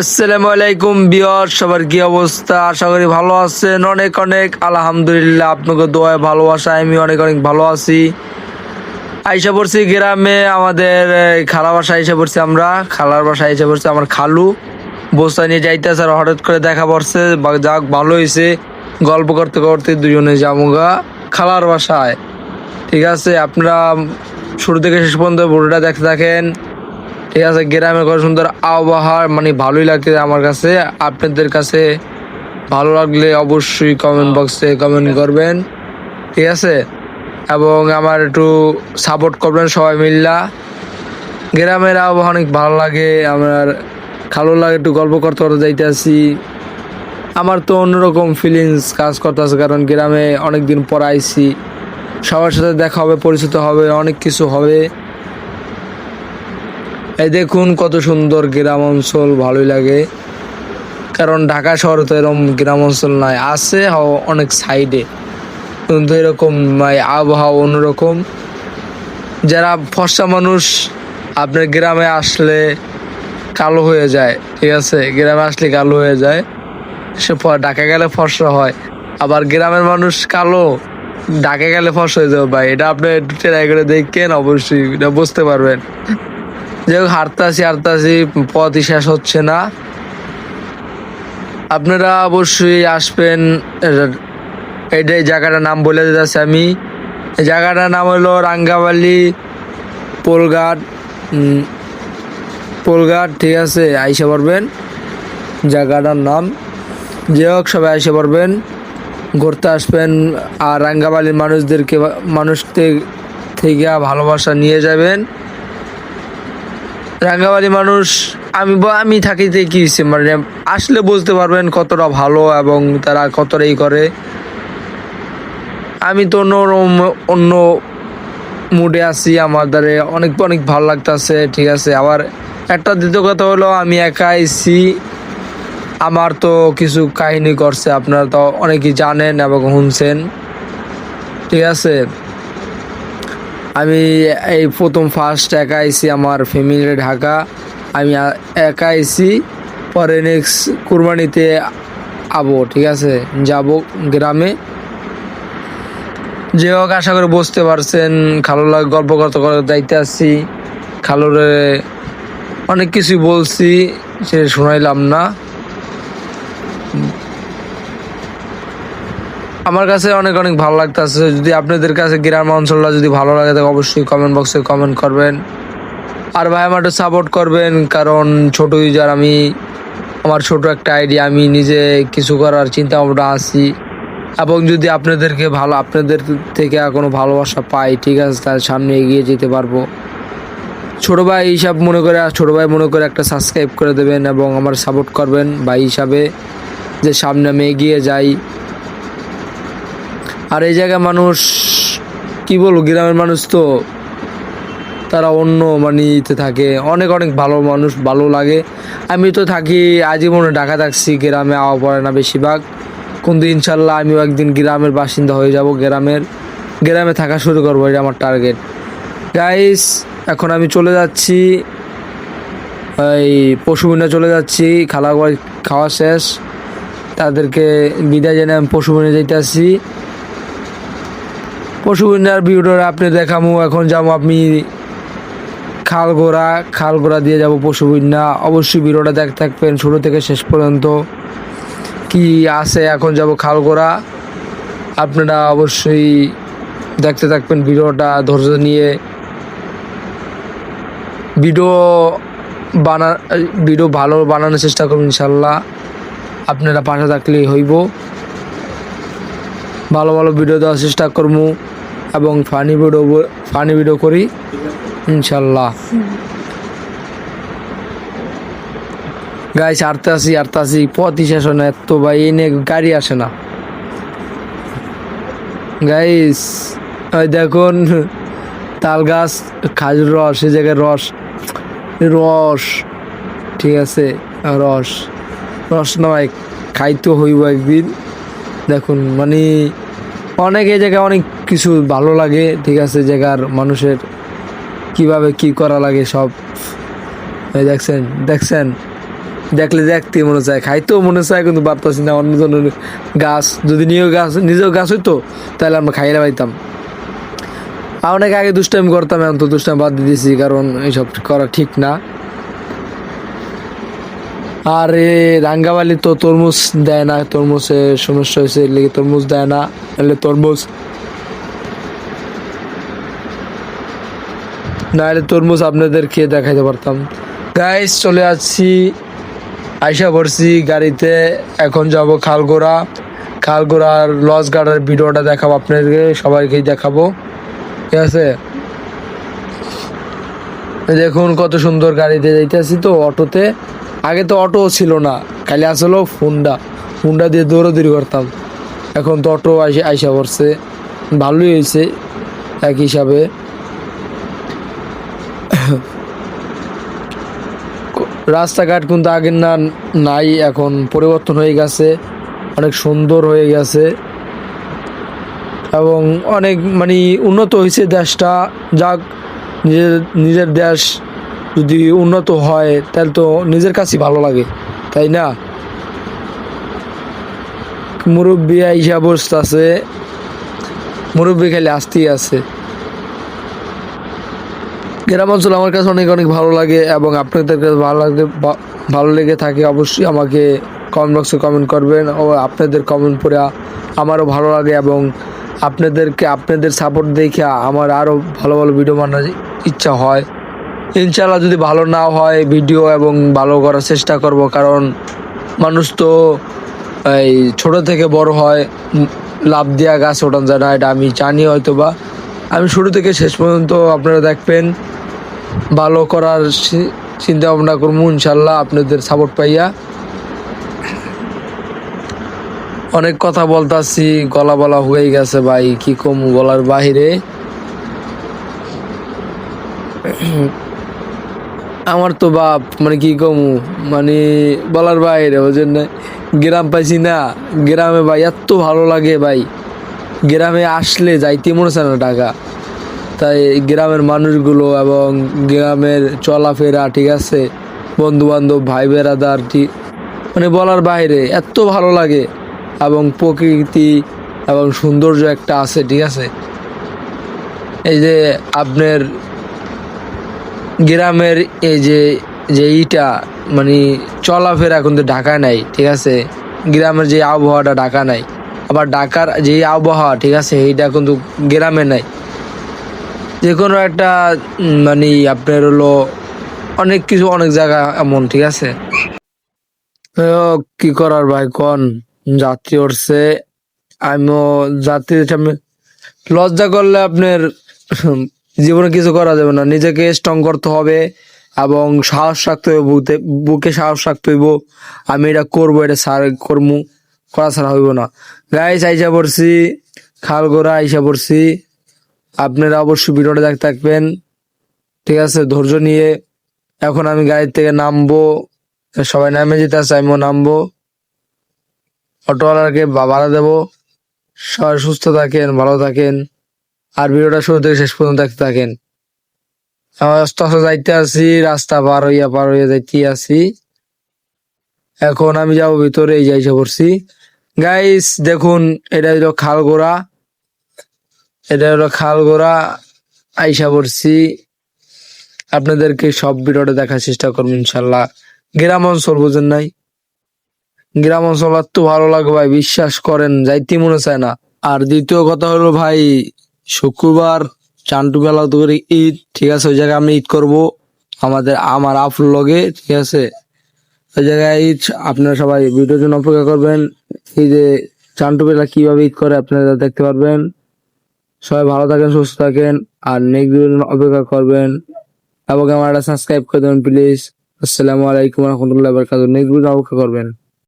আসসালামু আলাইকুম বিয়র, সবার কি অবস্থা? আশা করি ভালো আছেন। অনেক অনেক আলহামদুলিল্লাহ, আপনাকে দোয়ায় ভালোবাসা আমি অনেক অনেক ভালো আছি। আইসা পড়ছি গ্রামে, আমাদের খালা বাসা আইসা পড়ছি। আমরা খালার বাসা আইসা পড়ছি। আমার খালু বস্তা নিয়ে যাইতেছে, আর হঠাৎ করে দেখা পড়ছে। যাক, ভালো হয়েছে। গল্প করতে করতে দুজনে যামুগা খালার বাসায়। ঠিক আছে, আপনারা শুরু থেকে শেষ পর্যন্ত ভিডিওটা দেখতে থাকেন। ঠিক আছে, গ্রামের কত সুন্দর আবহাওয়া, মানে ভালোই লাগছে আমার কাছে। আপনাদের কাছে ভালো লাগলে অবশ্যই কমেন্ট বক্সে কমেন্ট করবেন। ঠিক আছে, এবং আমার একটু সাপোর্ট করবেন সবাই মিল্লা। গ্রামের আবহাওয়া অনেক ভালো লাগে আমার, ভালো লাগে। একটু গল্প করতে করতে যাইতে আসি। আমার তো অন্যরকম ফিলিংস কাজ করতেছে, কারণ গ্রামে অনেক দিন পর আইছি। সবার সাথে দেখা হবে, পরিচিত হবে, অনেক কিছু হবে। এই দেখুন কত সুন্দর গ্রাম অঞ্চল, ভালোই লাগে। কারণ ঢাকা শহরে তো এরকম গ্রাম অঞ্চল নাই, আছে অনেক সাইডে, কিন্তু এরকম আবহাওয়া অন্যরকম। যারা ফর্সা মানুষ আপনার গ্রামে আসলে কালো হয়ে যায়। ঠিক আছে, গ্রামে আসলে কালো হয়ে যায়, সে ঢাকা গেলে ফর্সা হয়। আবার গ্রামের মানুষ কালো, ঢাকা গেলে ফর্সা হয়ে যাবে। ভাই, এটা আপনি একটু ট্রাই করে দেখেন, অবশ্যই এটা বুঝতে পারবেন। যাই হোক, হাঁটতে পথই শেষ হচ্ছে না। আপনারা অবশ্যই আসবেন। এই জায়গাটার নাম বলে দিতেছি আমি। এই জায়গাটার নাম হলো রাঙ্গাবালি পোলঘাট। পোলঘাট, ঠিক আছে, আইসা পড়বেন জায়গাটার নাম। যে হোক, সবাই আইসা পড়বেন, ঘুরতে আসবেন। আর রাঙ্গাবালির মানুষদের থেকে ভালোবাসা নিয়ে যাবেন। রাঙ্গাবালি মানুষ, আমি থাকিতে কি হয়েছে, মানে আসলে বুঝতে পারবেন কতটা ভালো এবং তারা কতটাই করে। আমি তো অন্য মুডে আছি, আমার দ্বারে অনেক অনেক ভালো লাগতেছে। ঠিক আছে, আবার একটা দ্বিতীয় কথা হলো, আমি একা আইছি। আমার তো কিছু কাহিনী করছে, আপনারা তো অনেকেই জানেন এবং শুনছেন। ঠিক আছে, আমি এই প্রথম ফার্স্ট একা আইছি, আমার ফ্যামিলি ঢাকা, আমি একা আইছি। পরে নেক্সট কুরবানিতে আবো। ঠিক আছে, যাব গ্রামে। যে হোক, আশা করে বুঝতে পারছেন। খালুর লাগে গল্প করতে করতে যাইতে আসছি। খালুরে অনেক কিছুই বলছি, সে শোনাইলাম না। আমার কাছে অনেক অনেক ভালো লাগতেছে। যদি আপনাদের কাছে গ্রাম অঞ্চলটা যদি ভালো লাগে, তাহলে অবশ্যই কমেন্ট বক্সে কমেন্ট করবেন। আর ভাই, আমার একটু সাপোর্ট করবেন, কারণ ছোট ইউজার আমি। আমার ছোট একটা আইডিয়া, আমি নিজে কিছু করার চিন্তা ভাবনা আছি। এবং যদি আপনাদের থেকে কোনো ভালোবাসা পাই, ঠিক আছে, তার সামনে এগিয়ে যেতে পারবো। ছোটো ভাই হিসাব মনে করে, ছোটো ভাই মনে করে একটা সাবস্ক্রাইব করে দেবেন এবং আমার সাপোর্ট করবেন ভাই হিসাবে, যে সামনে আমি এগিয়ে যাই। আর এই জায়গায় মানুষ, কি বলবো, গ্রামের মানুষ তো তারা অন্য ইতে থাকে, অনেক অনেক ভালো মানুষ, ভালো লাগে। আমি তো থাকি আজীবনে ঢাকা থাকছি, গ্রামে আওয়া পড়ে না বেশিরভাগ। কিন্তু ইনশাল্লাহ আমিও একদিন গ্রামের বাসিন্দা হয়ে যাব, গ্রামে থাকা শুরু করবো, এটা আমার টার্গেট। গাইস, এখন আমি চলে যাচ্ছি, এই পশুবিনা চলে যাচ্ছি। খাওয়া শেষ, তাদেরকে বিদায় জানিয়ে আমি পশুবিনা যাইতে আসছি। পশুবিনার ভিডিওটা আপনি দেখামু। এখন যাবো আমি খালগোড়া দিয়ে যাব পশুবিনা। অবশ্যই ভিডিওটা দেখতে থাকবেন শুরু থেকে শেষ পর্যন্ত, কি আছে। এখন যাব খালগোড়া, আপনারা অবশ্যই দেখতে থাকবেন ভিডিওটা ধৈর্য নিয়ে। ভিডিও ভালো বানানোর চেষ্টা করুন, ইনশাল্লাহ আপনারা পাশে থাকলেই হইব। ভালো ভালো ভিডিও দেওয়ার চেষ্টা করবো এবং ফানি ভিডিও করি ইনশাল্লাহ। গাইস, হাঁটতে আসি, পথই শেষ হয় না। এত ভাই, এনে গাড়ি আসে না। গাইস, ওই দেখুন তাল গাছ, খাজুর রস, এই জায়গায় রস, ঠিক আছে, রস নয়, খাইতে হইব একদিন। দেখুন, অনেক এই জায়গায় অনেক কিছু ভালো লাগে। ঠিক আছে, জায়গার মানুষের কিভাবে কি করা লাগে সব দেখছেন। দেখলে দেখতে মনে চায়, খাইতেও মনে চায়, কিন্তু ভাবতেছি না অন্যজনের গাছ যদি নিজেও গাছ হইতো তাহলে আমরা খাইয়ে পাইতাম। আর অনেক আগে দুষ্টাইম করতাম, এখন তো দুষ্টাইম বাদ দিয়ে দিয়েছি, কারণ এইসব করা ঠিক না। আর রাঙ্গাবালি তো তরমুজ দেয় না, তরমুজের সমস্যা হয়েছে, এর লেগে তরমুজ দেয় না, নাহলে তরমুজ আপনাদেরকে দেখাইতে পারতাম। গাইস চলে আসছি, আইসা পড়ছি গাড়িতে, এখন যাব খালগোড়ার লঞ্চ গার্ডের ভিডিওটা দেখাবো আপনাদেরকে, সবাইকেই দেখাবো, ঠিক আছে। দেখুন কত সুন্দর গাড়িতে যাইতেছি, তো অটোতে। আগে তো অটো ছিল না, খালি আসলো হুন্ডা দিয়ে দৌড়াদৌড়ি করতাম। এখন তো অটো আইসা পড়ছে, ভালোই হয়েছে এক হিসাবে। রাস্তাঘাট কিন্তু আগের নাই, এখন পরিবর্তন হয়ে গেছে, অনেক সুন্দর হয়ে গেছে এবং অনেক মানে উন্নত হয়েছে দেশটা। যাক, নিজের দেশ যদি উন্নত হয় তাহলে তো নিজের কাছেই ভালো লাগে, তাই না? মুরব্বী আইসা বসতেছে, মুরব্বী খালি আসতেই আছে। গ্রাম অঞ্চল আমার কাছে অনেক অনেক ভালো লাগে, এবং আপনাদের কাছে ভালো লেগে থাকে অবশ্যই আমাকে কমেন্ট বক্সে কমেন্ট করবেন, ও আপনাদের কমেন্ট পড়ে আমারও ভালো লাগে, এবং আপনাদের সাপোর্ট দেখে আমার আরও ভালো ভালো ভিডিও বানানোর ইচ্ছা হয়। ইনশাল্লাহ যদি ভালো না হয় ভিডিও, এবং ভালো করার চেষ্টা করব, কারণ মানুষ তো এই ছোট থেকে বড় হয়, লাভ দেওয়া গাছ ওঠান যায় না, এটা আমি জানি। হয়তো বা আমি শুরু থেকে শেষ পর্যন্ত আপনারা দেখবেন, ভালো করার চিন্তা ভাবনা করবো ইনশাল্লাহ আপনাদের সাপোর্ট পাইয়া। অনেক কথা বলতাছি, গলা বলা হয়ে গেছে ভাই, কি কম বলার বাহিরে। আমার তো বাপ মানে কি কমু, মানে বলার বাইরে, ওই জন্য গ্রাম পাইছি না। গ্রামে ভাই এত ভালো লাগে ভাই, গ্রামে আসলে যাইতে মনে চায় না ঢাকা। তাই গ্রামের মানুষগুলো এবং গ্রামের চলাফেরা, ঠিক আছে, বন্ধু বান্ধব, ভাই বেড়াদার, ঠিক মানে বলার বাইরে এত ভালো লাগে, এবং প্রকৃতি এবং সৌন্দর্য একটা আছে, ঠিক আছে। এই যে আপনার গ্রামের এই যে ইটা মানে চলাফেরা কিন্তু ঢাকা নাই, ঠিক আছে। গ্রামের যে আবহাওয়াটা ঢাকা নাই, আবার ঢাকার যে আবহাওয়া, ঠিক আছে, এইটা কিন্তু গ্রামে নাই। যে কোনো একটা মানে আপনার হলো অনেক কিছু, অনেক জায়গা এমন, ঠিক আছে। কি করার ভাই, কোন যাত্রী উঠছে, আমিও যাত্রীর সামনে লজ্জা করলে আপনার জীবনে কিছু করা যাবে না, নিজেকে স্ট্রং করতে হবে, এবং সাহস রাখতে হবে, বুকে সাহস রাখতে হইব, আমি এটা করবো, এটা কর্মু করা ছাড়া হইব না। গাইস আইসা পড়ছি, খালগোড়া আইসা পড়ছি, আপনারা অবশ্যই ভিডিওটা দেখতে থাকবেন, ঠিক আছে, ধৈর্য নিয়ে। এখন আমি গাড়ি থেকে নামবো, সবাই নামে যেতে আছে, আমিও নামবো, অটোওয়ালাকে ভাড়া দেবো। সবাই সুস্থ থাকেন, ভালো থাকেন, আর ভিডিওটা শুরু থেকে শেষ পর্যন্ত দেখতে থাকেন। আস্তে আস্তে যাইতে আছি, রাস্তা পার হইয়া যাইতে আছি। এখন আমি যাবো ভিতরে, এই যাইসা পড়ছি। গাইস দেখুন, এটা হলো খালগোড়া, আইসা পড়ছি। আপনাদেরকে সব ভিডিওটা দেখার চেষ্টা করবো ইনশাল্লাহ। গ্রাম অঞ্চল বুঝেন নাই, গ্রাম অঞ্চল এত ভালো লাগে ভাই, বিশ্বাস করেন, যাইতে মনে চায় না। আর দ্বিতীয় কথা হলো ভাই, শুক্রবার চান্টু বেলা করে ঈদ, ঠিক আছে, ওই জায়গায় আমি ঈদ করবো আমার আফুর লগে, ঠিক আছে। ওই জায়গায় ঈদ, আপনারা সবাই ভিডিওর জন্য অপেক্ষা করবেন। এই যে চান্টু বেলা কিভাবে ঈদ করে আপনারা দেখতে পারবেন। সবাই ভালো থাকেন, সুস্থ থাকেন, আর নেক্সট ভিডিওর জন্য অপেক্ষা করবেন, এবং আমার সাবস্ক্রাইব করে দেবেন প্লিজ। আসসালামু আলাইকুম রহমতুল্লাহ বারাকাতুহু। নেক্সট ভিডিও অপেক্ষা করবেন।